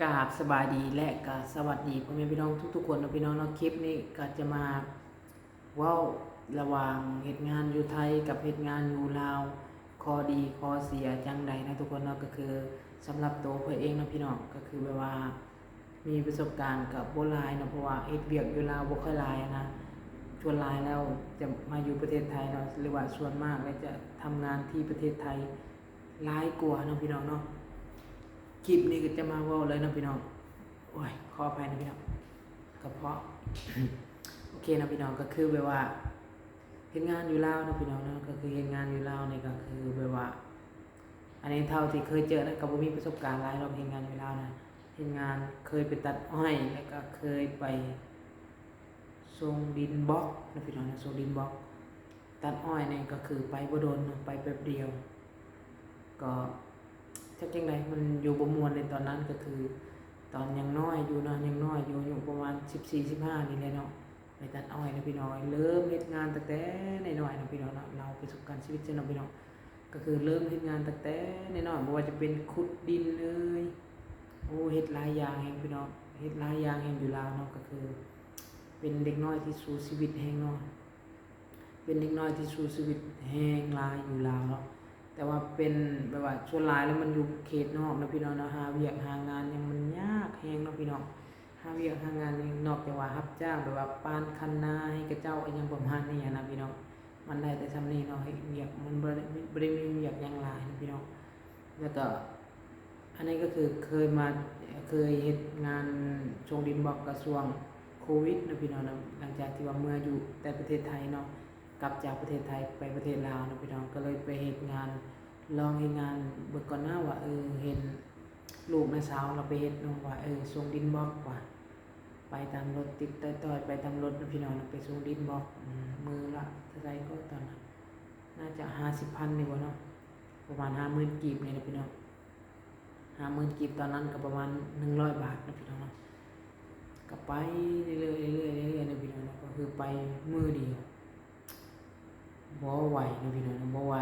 กราบสบายดีและก็สวัสดีพ่อแม่พี่น้องทุกๆคนนะพี่น้องเนาะคลิปนี้ก็จะมาเว้าระหว่างเหตุงานอยู่ไทยกับเหตุงานอยู่ลาวข้อดีข้อเสียจังใดนะทุกคนเนาะก็คือสำหรับตัวเพื่อเองนะพี่น้องก็คือแบบว่ามีประสบการณ์กับบ่หลายเนาะเพราะว่าเฮ็ดเวียกอยู่ลาวบ่ค่อยหลายนะส่วนหลายแล้วจะมาอยู่ประเทศไทยเนาะหรือว่าส่วนมากแล้วจะทำงานที่ประเทศไทยหลายกว่าเนาะพี่น้องเนาะคลิปนี้ก็จะมาเว้าเลยนะพี่น้องโอ้ยขออภัยนะพี่น้องกระเพาะ โอเคนะพี่น้องก็คือแบบว่าเฮ็ดงานอยู่ลาวนะพี่น้องเนาะก็คือเฮ็ดงานอยู่ลาวนี่ก็คือแบบว่าอันนี้เท่าที่เคยเจอนะก็บ่มีประสบการณ์หลายรอบเฮ็ดงานอยู่ลาวนะเฮ็ดงานเคยไปตัดอ้อยแล้วก็เคยไปส่งดินบล็อกนะพี่น้องนะส่งดินบล็อกตัดอ้อยนี่ก็คือไปบ่โดนไปแป๊บเดียวก็จักจังได๋มันอยู่บ่ม่วนในตอนนั้นก็คือตอนยังน้อยอยู่เนาะยังน้อยอยู่อายุประมาณ14-15นี่แหละเนาะไปตัดอ้อยนะพี่น้องเริ่มเฮ็ดงานตั้งแต่น้อยๆนะพี่น้องเนาะเราประสบการณ์ชีวิตเจ้าเนาะพี่น้องก็คือเริ่มเฮ็ดงานตั้งแต่น้อยๆบ่ว่าจะเป็นขุดดินเอยโอ้เฮ็ดหลายอย่างแฮงพี่น้องเฮ็ดหลายอย่างแฮงอยู่ลาวเนาะก็คือเป็นเด็กน้อยที่สู้ชีวิตแฮงเนาะเป็นเด็กน้อยที่สู้ชีวิตแฮงหลายอยู่ลาวเนาะแต่ว่าเป็นแบบว่าส่วนหลายแล้วมันอยู่เขตนอกนะพี่น้องเนาะหาเวียกหางานยังมันยากแฮงเนาะพี่น้องหาเวียกหางานยังนอกจากว่ารับจ้างแบบว่าปานคันนาให้กับเจ้าอิหยังประมาณนี้นะพี่น้องมันได้แต่ส่ำนี้เนาะเฮ็ดเวียกมันบ่ได้มีเวียกหยังหลายนะพี่น้องแล้วก็อันนี้ก็คือเคยเฮ็ดงานส่งดินบล็อกกระทรวงโควิดนะพี่น้องเนาะหลังจากที่ว่าเมื่ออยู่แต่ประเทศไทยเนาะกลับจากประเทศไทยไปประเทศลาวนะพี่น้องก็เลยไปเฮ็ดงานลองเฮ็ดงานเบิ่งก่อนหน้าว่าเห็นลูกแม่สาวเราไปเฮ็ดเนาะว่าส่งดินบล็อกว่าไปตามรถติดต่อยๆไปตามรถนะพี่น้องไปส่งดินบล็อกมือละเท่าไหร่ก็ตอนนั้นน่าจะ50,000นี่บ่เนาะประมาณ50,000กีบนี่นะพี่น้อง50,000กีบตอนนั้นก็ประมาณ100บาทนะพี่น้องเนาะก็ไปเรื่อยๆเรื่อยๆเรื่อยๆนะพี่น้องเนาะก็คือไปมื้อเดียวบ่ไหวนะพี่น้องบ่ไหว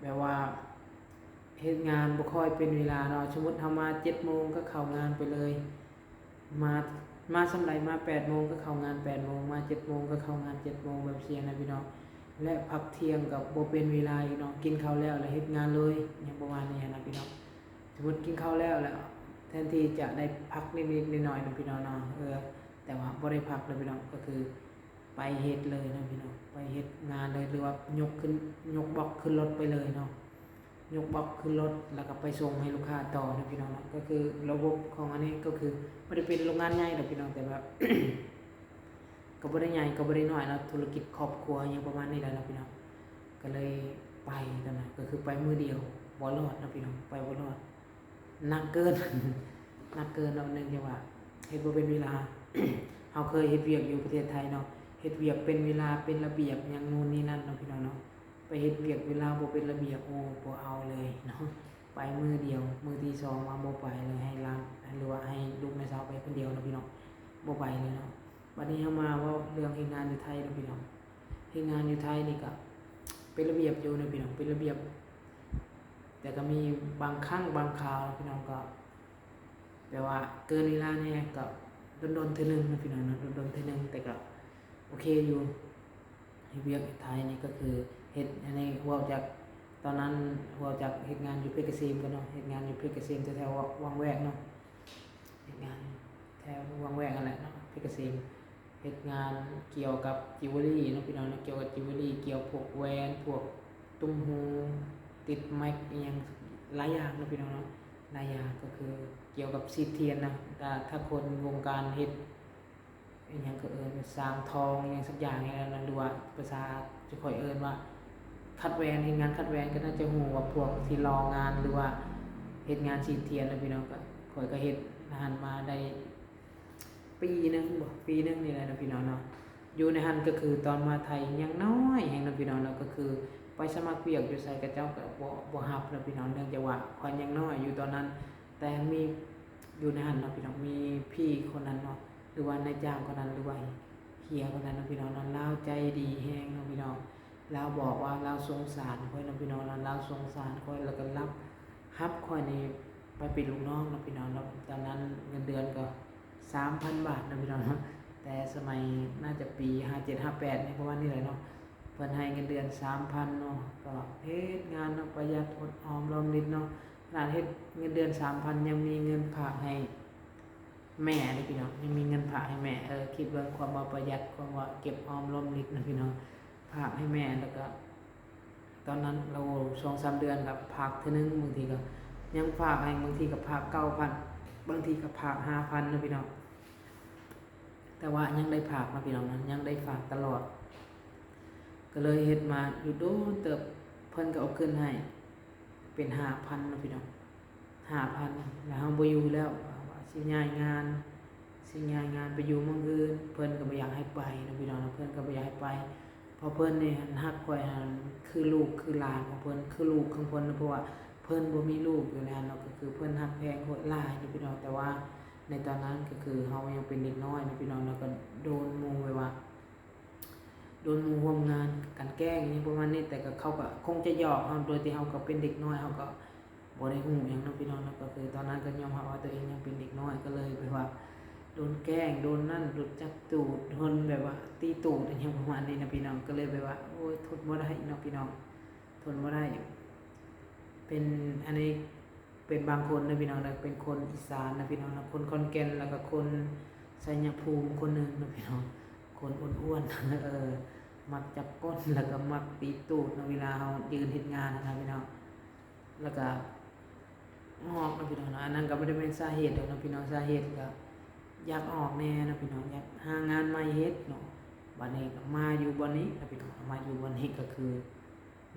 แบบว่าเฮ็ดงานบ่ค่อยเป็นเวลาเนาะสมมุติเฮามา 7:00 นก็เข้างานไปเลยมาส่ำใดมา 8:00 นก็เข้างาน 8:00 นมา 7:00 นก็เข้างาน 7:00 นแบบเสียนะพี่น้องและพักเที่ยงก็บ่เป็นเวลาอีกเนาะกินข้าวแล้วเฮ็ดงานเลยอย่างประมาณนี้นะพี่น้องสมมุติกินข้าวแล้วแทนที่จะได้พักนิดๆหน่อยๆนะพี่น้องเนาะแต่ว่าบ่ได้พักเลยพี่น้องก็คือไปเฮ็ดเลยนะพี่น้องไปเฮ็ดงานเลยหรือว่ายกบล็อกขึ้นรถไปเลยเนาะยกบล็อกขึ้นรถแล้วก็ไปส่งให้ลูกค้าต่อนะพี่น้องเนาะก็คือระบบของอันนี้ก็คือบ่ได้เป็นโรงงานใหญ่ดอกพี่น้องแต่แบบ ก็บ่ได้ใหญ่ก็บ่ได้น้อยเนาะธุรกิจครอบครัวหยังประมาณนี้แหละนะพี่น้องก็เลยไปตอนนั้นก็คือไปมื้อเดียวบ่รอดนะพี่น้องไปบ่รอดหนักเกิน หนักเกินเนาะเนื่องจากว่าเฮ็ดบ่เป็นเวลา เฮาเคยเฮ็ดเวียกอยู่ประเทศไทยเนาะเฮ็ดเวียกเป็นเวลาเป็นระเบียบหยังนู่นนี่นั่นเนาะพี่น้องเนาะไปเฮ็ดเวียกเวลาบ่เป็นระเบียบโอ้บ่เอาเลยเนาะไปมื้อเดียวมื้อที่2ว่าบ่ไปเลยให้หลานหรือว่าให้ลูกแม่สาวไปคนเดียวเนาะพี่น้องบ่ไปเลยเนาะบัดนี้เฮามาเว้าเรื่องเฮ็ดงานอยู่ไทยเนาะพี่น้องเฮ็ดงานอยู่ไทยนี่ก็เป็นระเบียบอยู่นะพี่น้องเป็นระเบียบแต่ก็มีบางครั้งบางคราวพี่น้องก็แปลว่าเกินเวลาแน่ก็โดนๆเทื่อนึงนะพี่น้องเนาะโดนๆเทื่อนึงแต่ก็โอเคอยู่เฮ็ดเวียกไทยนี่ก็คือเฮ็ดอันนี้เว้าจากตอนนั้นเว้าจากเฮ็ดงานอยู่เพชรเกษมกันเนาะเฮ็ดงานอยู่เพชรเกษมแถวๆวังแวกเนาะเฮ็ดงานแถววังแวกนั่นแหละเนาะเพชรเกษมเฮ็ดงานเกี่ยวกับจิวเวลรี่เนาะพี่น้องเนาะเกี่ยวกับจิวเวลรี่เกี่ยวพวกแหวนพวกตุ้มหูติดแม็กอิหยังหลายอย่างเนาะพี่น้องเนาะหลายอย่างก็คือเกี่ยวกับสีเทียนนะถ้าคนวงการเฮ็ดอิหยังก็สร้างทองอิหยังสักอย่างนี่แหละหรือว่าภาษาจะค่อยว่าคัดแหวนเฮ็ดงานคัดแหวนก็น่าจะฮู้ว่าพวกที่รองานหรือว่าเฮ็ดงานสีเทียนนะพี่น้องก็ข้อยก็เฮ็ดหันมาได้ปีนึงนี่แหละนะพี่น้องเนาะอยู่ในหันก็คือตอนมาไทยยังน้อยแฮงนะพี่น้องเนาะก็คือไปสมัครเวียกอยู่ไสก็เจ้าก็บ่รับนะพี่น้องเนื่องจากว่าข้อยยังน้อยอยู่ตอนนั้นแต่มีอยู่ในหันเนาะพี่น้องมีพี่คนนั้นเนาะหรือว่านายจ้างคนนั้นหรือว่าเฮียคนนั้นเนาะพี่น้องเนาะลาวใจดีแฮงเนาะพี่น้องลาวบอกว่าลาวสงสารข้อยเนาะพี่น้องลาวสงสารข้อยแล้วก็รับข้อยนี่ไป ไปเป็นลูกน้องนะพี่น้องเนาะตอนนั้นเงินเดือนก็ 3,000 บาทนะพี่น้องเนาะแต่สมัยน่าจะปี57-58นี่ประมาณนี้เลยเนาะเพิ่นให้เงินเดือน 3,000เนาะก็เฮ็ดงานเนาะประหยัดอดออมรอมริบเนาะขนาดเฮ็ดเงินเดือน 3,000ยังมีเงินฝากให้แม่เลยพี่น้องยังมีเงินฝากให้แม่คิดเบิ่งความว่าประหยัดความว่าเก็บออมรอมริบนะพี่น้องฝากให้แม่แล้วก็ตอนนั้นเรา 2-3 เดือนกับฝากเทื่อนึงบางทีก็ยังฝากให้บางทีก็ฝาก 9,000 บางทีก็ฝาก 5,000นะพี่น้องแต่ว่ายังได้ฝากนะพี่น้องนั้นยังได้ฝากตลอดก็เลยเฮ็ดมาอยู่โดนเติบเพิ่นก็เอาขึ้นให้เป็น 5,000นะพี่น้อง 5,000แล้วเฮาบ่อยู่แล้วว่าสิย้ายงานไปอยู่เมืองอื่นเพิ่นก็บ่อยากให้ไปนะพี่น้องเพิ่นก็บ่อยากให้ไปเพราะเพิ่นนี่ฮักข้อยคือลูกคือหลานของเพิ่นคือลูกของเพิ่นเพราะว่าเพิ่นบ่มีลูกอยู่แล้วเนาะก็คือเพิ่นฮักแพงโหดหลายนะพี่น้องแต่ว่าในตอนนั้นก็คือเฮายังเป็นเด็กน้อยนะพี่น้องแล้วก็โดนหมู่ไว้ว่าโดนหมู่ร่วมงานกันแกล้งอย่างประมาณนี้แต่ก็เขาก็คงจะหยอกเฮาโดยที่เฮาก็เป็นเด็กน้อยเฮาก็บ่ได้ฮู้หยังเนาะพี่น้องแล้วก็คือตอนนั้นก็ยอมรับว่าตัวเองยังเป็นเด็กน้อยก็เลยแบบว่าโดนแกล้งโดนนั่นโดนจับตูดโดนแบบว่าตีตูดอย่างประมาณนี้นะพี่น้องก็เลยแบบว่าโอ้ยทนบ่ได้เนาะพี่น้องทนบ่ได้เป็นอันนี้เป็นบางคนนะพี่น้องนะเป็นคนอีสานนะพี่น้องนะคนขอนแก่นแล้วก็คนชัยภูมิคนนึงนะพี่น้องคนอ้วนๆมักจับก้นแล้วก็มักตีตูดนะเวลาเฮายืนเฮ็ดงานนะพี่น้องแล้วก็งอกนะพี่น้องนะอันนั้นก็บ่ได้เป็นสาเหตุดอกนะพี่น้องสาเหตุก็อยากออกแน่นะพี่น้องอยากหางานใหม่เฮ็ดเนาะบัดนี้ก็มาอยู่บ่นี้นะพี่น้องมาอยู่บ่นี้ก็คือ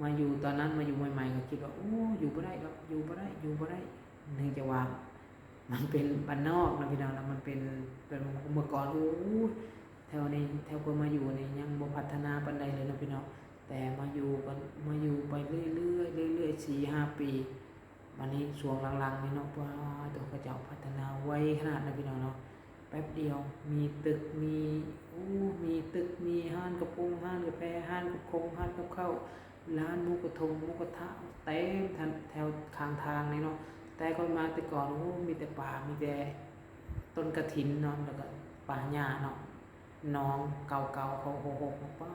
มาอยู่ตอนนั้นมาอยู่ใหม่ๆก็คิดว่าโอ้อยู่บ่ได้ดอกอยู่บ่ได้เนื่องจากว่ามันเป็นบ้านนอกนะพี่น้องนะมันเป็นเมื่อก่อนโอ้แถวนี้แถวคนมาอยู่นี่ยังบ่พัฒนาปานใดเลยนะพี่น้องแต่มาอยู่ไปเรื่อยๆ 4-5 ปีวันนี้ช่วงหลังๆนี่เนาะว่าตัวเขาเจ้าพัฒนาไวขนาดนะพี่น้องเนาะแป๊บเดียวมีตึกมีตึกมีห้านกระโปรงห้านกาแฟห้านกระโคงห้านกับข้าวร้านหมูกระทะเต็มแถวข้างทางนี่เนาะแต่ก่อนมาแต่ก่อนมีแต่ป่ามีแต่ต้นกฐินเนาะแล้วก็ป่าหญ้าเนาะน้องเก่าๆเขาหกป้า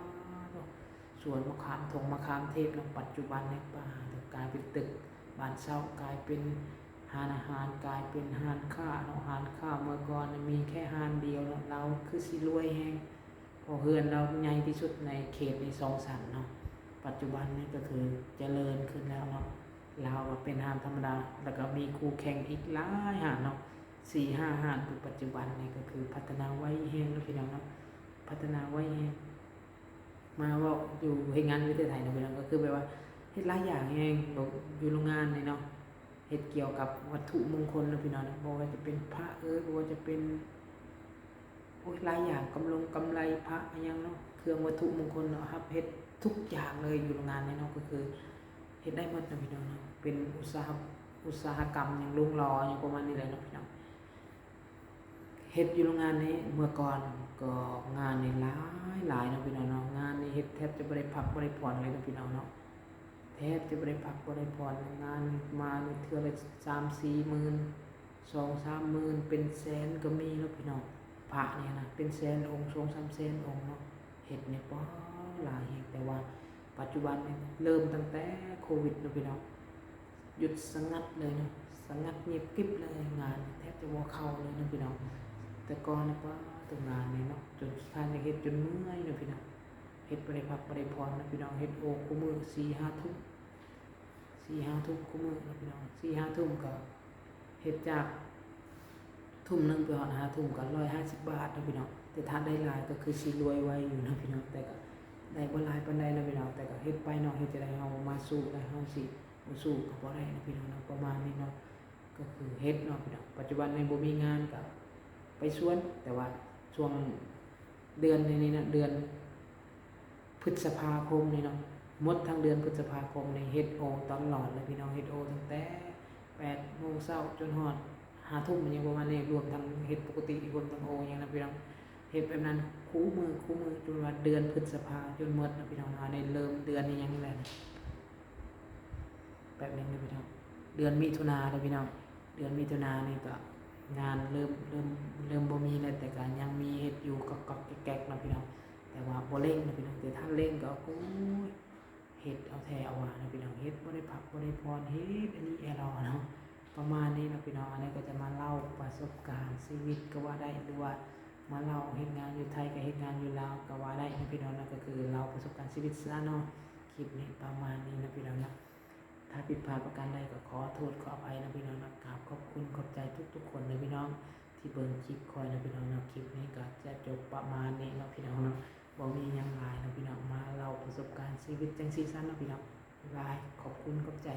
สวนมะขามมะขามเทศเนาะปัจจุบันในป่ากลายเป็นตึกบ้านเช่ากลายเป็นห้านอาหารกลายเป็นห้านค้าเนาะห้านค้าเมื่อก่อนมีแค่ห้านเดียวเนาะเราคือสิรวยแฮงพอเฮือนเราใหญ่ที่สุดในเขตใน2 สันเนาะปัจจุบันนี้ก็คือเจริญขึ้นแล้วเนาะเราเป็นห้านธรรมดาแล้วก็มีคู่แข่งอีกหลายห้านเนาะ 4-5 ห้านปัจจุบันนี่ก็คือพัฒนาไว้แฮงเนาะพี่น้องเนาะพัฒนาไว้แฮงมาว่าอยู่เฮ็ดงานอยู่ประเทศไทยเนาะพี่น้องก็คือแบบว่าเฮ็ดหลายอย่างแฮงอยู่โรงงานนี่เนาะเฮ็ดเกี่ยวกับวัตถุมงคลนะพี่น้องบ่ว่าจะเป็นพระบ่ว่าจะเป็นหลายอย่างกำไรพระอะไรอย่างเนาะเครื่องวัตถุมงคลเนาะครับเฮ็ดทุกอย่างเลยอยู่โรงงานนี่เนาะก็คือเฮ็ดได้หมดนะพี่น้องเนาะเป็นอุตสาหกรรมอย่างรุ่งเรืองอย่างประมาณนี้เลยเนาะพี่น้องเฮ็ดอยู่โรงงานนี้เมื่อก่อนก็งานนี่หลายเนาะพี่น้องเนาะงานนี่เฮ็ดแทบจะบ่ได้พักบ่ได้ผ่อนเลยเนาะพี่น้องเนาะแทบจะบ่ได้พักบ่ได้ผ่อนงานมาเทื่อละ3-4 หมื่น 2-3 หมื่นเป็นแสนก็มีเนาะพี่น้องพระเนี่ยนะเป็นแสนองค์ 2-3 แสนองค์เนาะเฮ็ดเนี่ยบ่หลายแฮงแต่ว่าปัจจุบันนี่เริ่มตั้งแต่โควิดเนาะพี่น้องหยุดสงัดเลยเนาะสงัดเงียบกริบเลยงานแทบจะบ่เข้าเลยเนาะพี่น้องแต่ก่อนนี่ก็ตึงงานนี่เนาะจนขี้คร้านเฮ็ดจนเมื่อยเนาะพี่น้องเฮ็ดบ่ได้พักบ่ได้ผ่อนนะพี่น้องเฮ็ดคู่มื้อ 4-5 ทุ่มคู่มื้อนะพี่น้อง 4-5 ทุ่มก็เฮ็ดจากทุ่มนึงไปฮอด5 ทุ่มก็150 บาทนะพี่น้องแต่ถ้าได้หลายก็คือสิรวยไวอยู่นะพี่น้องแต่ก็ได้บ่หลายปานใดนะพี่น้องแต่ก็เฮ็ดไปเนาะเฮ็ดจะได้เฮามาสู้ได้เฮาสิบ่สู้ก็บ่ได้นะพี่น้องเนาะประมาณนี้เนาะก็คือเฮ็ดเนาะพี่น้องปัจจุบันนี้บ่มีงานก็ไปสวนแต่ว่าช่วงเดือนนี้นะเดือนพฤษภาคมนี่เนาะหมดทั้งเดือนพฤษภาคมนี่เฮ็ดตลอดเลยพี่น้องเฮ็ดตั้งแต่8 โมงเช้าจนฮอด5 ทุ่มอย่างประมาณนี้รวมทั้งเฮ็ดปกติรวมทั้งอย่างนะพี่น้องเฮ็ดแบบนั้นคู่มือจนว่าเดือนพฤษภาจนหมดนะพี่น้องในเริ่มเดือนนี้ยังแหละแบบนี้นะพี่น้องเดือนมิถุนาเด้อพี่น้องเ ดือนมิถุนายนนี่ก็งานเริ่มบ่มีแล้วแต่ก็ยังมีเฮ็ดอยู่ก๊อกๆแก๊กๆเนาะพี่น้องแต่ว่าบ่เร่งนะพี่น้องแต่ถ้าเร่งก็โอ้ยเฮ็ดเอาแท้เอาว่านะพี่น้องเฮ็ดบ่ได้พักบ่ได้พรเฮ็ดอันนี้แอรอเนาะประมาณนี้นะพี่น้องอันนี้ก็จะมาเล่าประสบการณ์ชีวิตก็ว่าได้หรือว่ามาเล่าเฮ็ดงานอยู่ไทยกับเฮ็ดงานอยู่ลาวก็ว่าได้นะพี่น้องนะก็คือเล่าประสบการณ์ชีวิตซะเนาะคลิปนี้ประมาณนี้นะพี่น้องนะถ้าผิดพลาดประการใดก็ขอโทษขออภัยนะพี่น้องนะกราบขอบคุณขอบใจทุกๆคนนะพี่น้องที่เบิ่งคลิปคอยนะพี่น้องนะคลิปนี้ก็จะจบประมาณนี้เนาะพี่น้องเนาะบ่มีหยังหลายนะพี่น้องมาเล่าประสบการณ์ชีวิตจังซี่ซั่นนะพี่น้องบ๊ายบายขอบคุณขอบใจ